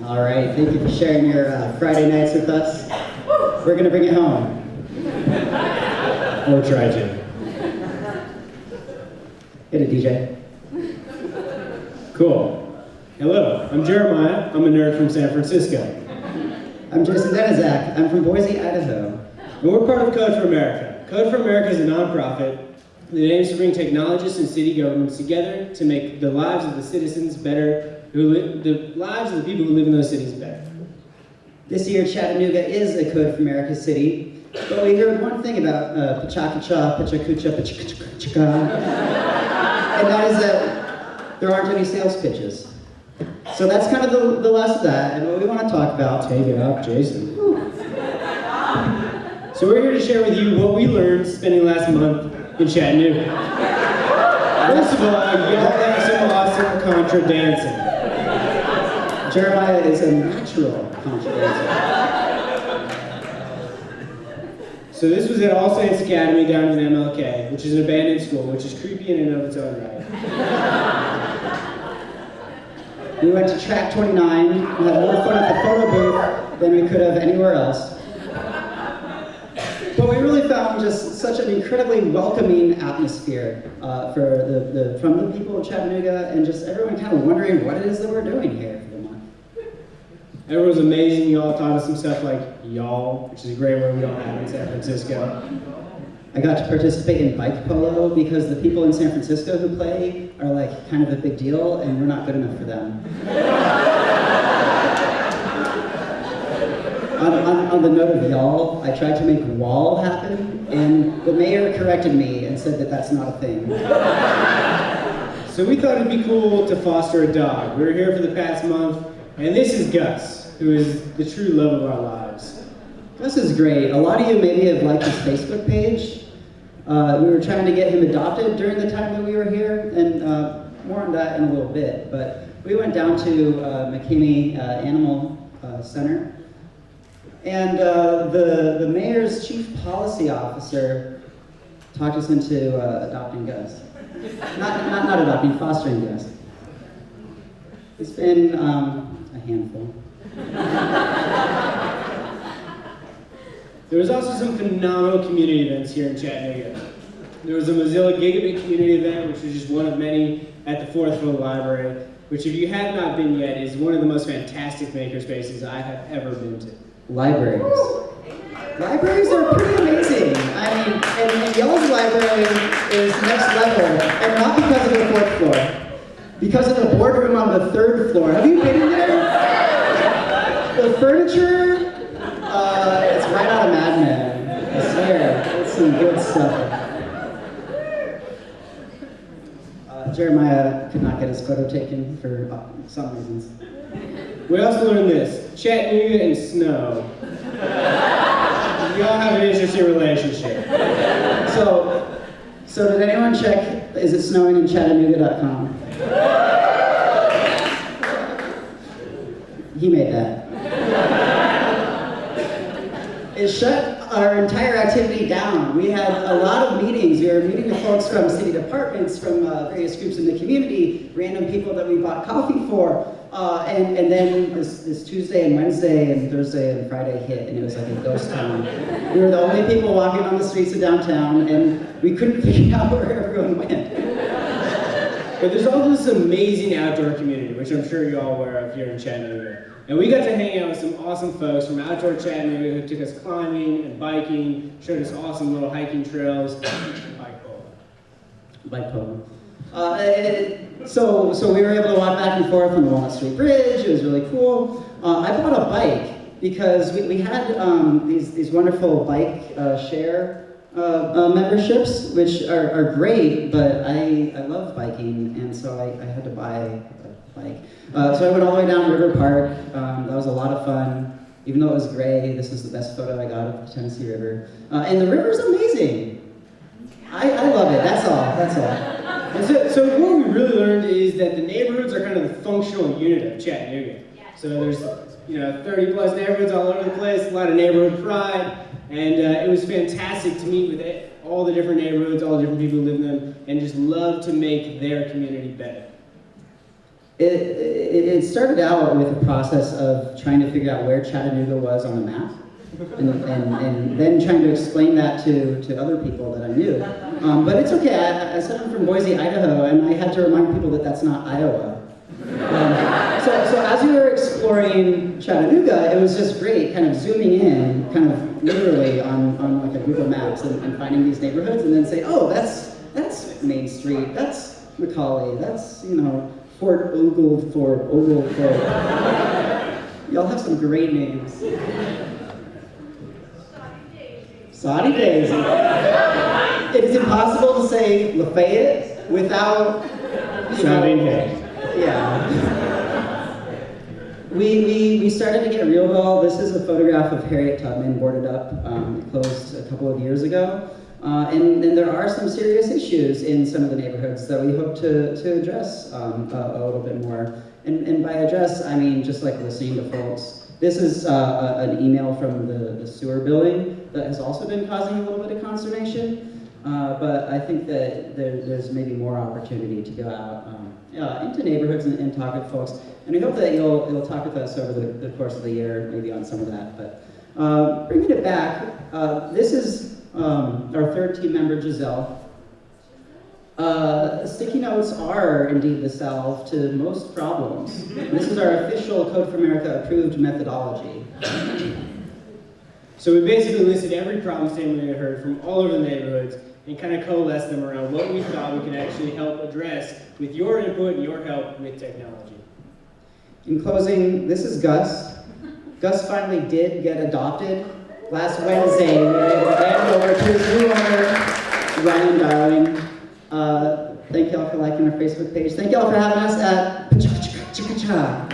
All right, thank you for sharing your Friday nights with us. We're going to bring it home. Or try to. Hit it, DJ. Cool. Hello, I'm Jeremiah. I'm a nerd from San Francisco. I'm Denizac. I'm from Boise, Idaho. And we're part of Code for America. Code for America is a nonprofit that aims to bring technologists and city governments together to make the lives of the citizens better, the lives of the people who live in those cities better. This year, Chattanooga is a Code for America city, but we heard one thing about PKNCHA16, and that is that there aren't any sales pitches. So that's kind of the last of that, and what we want to talk about. Take it up, Jason. So we're here to share with you what we learned spending last month in Chattanooga. First of all, y'all have some awesome contra dancing. Jeremiah is a natural contra dancer. So this was at All Saints Academy down in MLK, which is an abandoned school, which is creepy in and of its own right. We went to track 29, we had more fun at the photo booth than we could have anywhere else. But we really found just such an incredibly welcoming atmosphere from the people of Chattanooga, and just everyone kind of wondering what it is that we're doing here for the month. Everyone was amazing. Y'all taught us some stuff like y'all, which is a great word we don't have in San Francisco. I got to participate in bike polo because the people in San Francisco who play are like kind of a big deal, and we're not good enough for them. On the note of y'all, I tried to make wall happen, and the mayor corrected me and said that that's not a thing. So we thought it'd be cool to foster a dog. We were here for the past month, and this is Gus, who is the true love of our lives. Gus is great. A lot of you maybe have liked his Facebook page. We were trying to get him adopted during the time that we were here, and more on that in a little bit. But we went down to McKinney Animal Center, and the mayor's chief policy officer talked us into adopting Gus. Not adopting, fostering Gus. It's been a handful. There was also some phenomenal community events here in Chattanooga. There was a Mozilla Gigabit community event, which was just one of many at the 4th Floor Library, which if you have not been yet, is one of the most fantastic makerspaces I have ever been to. Libraries. Libraries are pretty amazing. I mean, and y'all's library is next level, and not because of the 4th floor, because of the boardroom on the 3rd floor. Have you been in there? The furniture, it's right out of Mad Men. I swear, it's some good stuff. Jeremiah could not get his photo taken for some reasons. We also learned this: Chattanooga and snow. Y'all have an interesting relationship. So did anyone check, is it snowing in Chattanooga.com? He made that. It shut our entire activity down. We had a lot of meetings. We were meeting with folks from city departments, from various groups in the community, random people that we bought coffee for. And then this Tuesday and Wednesday and Thursday and Friday hit, and it was like a ghost town. We were the only people walking on the streets of downtown, and we couldn't figure out where everyone went. But there's also this amazing outdoor community, which I'm sure you're all aware of here in Chattanooga. And we got to hang out with some awesome folks from outdoor Chattanooga who took us climbing and biking, showed us awesome little hiking trails, and bike polo. So we were able to walk back and forth on the Walnut Street Bridge. It was really cool. I bought a bike because we had these wonderful bike share memberships, which are great, but I love biking, and so I had to buy a bike. So I went all the way down River Park. That was a lot of fun. Even though it was gray, this was the best photo I got of the Tennessee River. And the river's amazing. I love it, that's all. And so what we really learned is that the neighborhoods are kind of the functional unit of Chattanooga. So there's 30 plus neighborhoods all over the place, a lot of neighborhood pride, and it was fantastic to meet with all the different neighborhoods, all the different people who live in them, and just love to make their community better. It started out with a process of trying to figure out where Chattanooga was on the map, and then trying to explain that to other people that I knew. But it's okay, I said I'm from Boise, Idaho, and I had to remind people that that's not Iowa. So as we were exploring Chattanooga, it was just great kind of zooming in, kind of literally on like a Google Maps and finding these neighborhoods and then say, oh, that's Main Street, that's McCauley, that's, you know, Fort Oglethorpe. Y'all have some great names. Saudi Daisy. It is impossible to say Lafayette without, you know, yeah. We started to get real well. This is a photograph of Harriet Tubman boarded up, closed a couple of years ago. And there are some serious issues in some of the neighborhoods that we hope to address a little bit more. And by address, I mean just like listening to folks. This is an email from the sewer billing that has also been causing a little bit of consternation. But I think that there's maybe more opportunity to go out into neighborhoods and talk with folks. And we hope that you'll talk with us over the course of the year, maybe on some of that. But bringing it back, this is our third team member, Giselle. Sticky notes are indeed the salve to most problems. This is our official Code for America approved methodology. So we basically listed every problem statement we had heard from all over the neighborhoods and kind of coalesced them around what we thought we could actually help address with your input and your help with technology. In closing, this is Gus. Gus finally did get adopted. Last Wednesday, we were able to hand over to his new owner, Ryan Darling. Thank y'all for liking our Facebook page. Thank y'all for having us at PKNCHA16.